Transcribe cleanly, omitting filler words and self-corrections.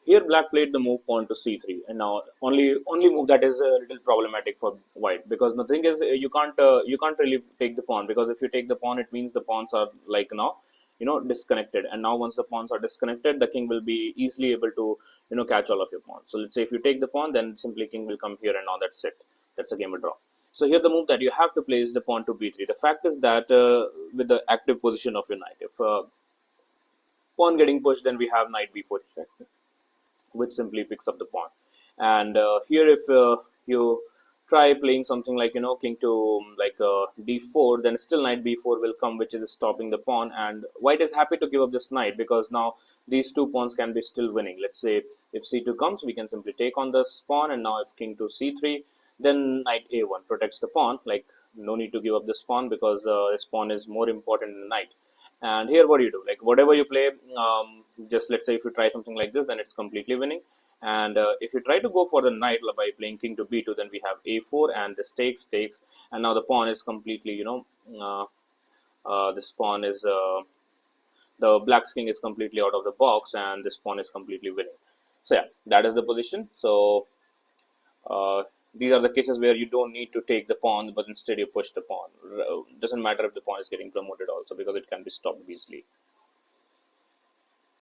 Here black played the move pawn to c3, and now only move that is a little problematic for white, because the thing is, you can't really take the pawn, because if you take the pawn, it means the pawns are like now disconnected, and now once the pawns are disconnected, the king will be easily able to catch all of your pawns. So let's say if you take the pawn, then simply king will come here, and now that's it. That's a game of draw. So here the move that you have to play is the pawn to b3. The fact is that with the active position of your knight, if pawn getting pushed, then we have knight b4 check, which simply picks up the pawn. And here, if you try playing something like king to d4, then still knight b4 will come, which is stopping the pawn. And white is happy to give up this knight, because now these two pawns can be still winning. Let's say if c2 comes, we can simply take on this pawn, and now if king to c3, then knight a1 protects the pawn. Like, no need to give up this pawn, because this pawn is more important than knight. And here, what do you do? Like, whatever you play, just let's say if you try something like this, then it's completely winning. And if you try to go for the knight by playing king to b2, then we have a4, and this takes, and now the pawn is completely, this pawn is the black's king is completely out of the box, and this pawn is completely winning. So yeah, that is the position. So these are the cases where you don't need to take the pawn, but instead you push the pawn. Doesn't matter if the pawn is getting promoted also, because it can be stopped easily.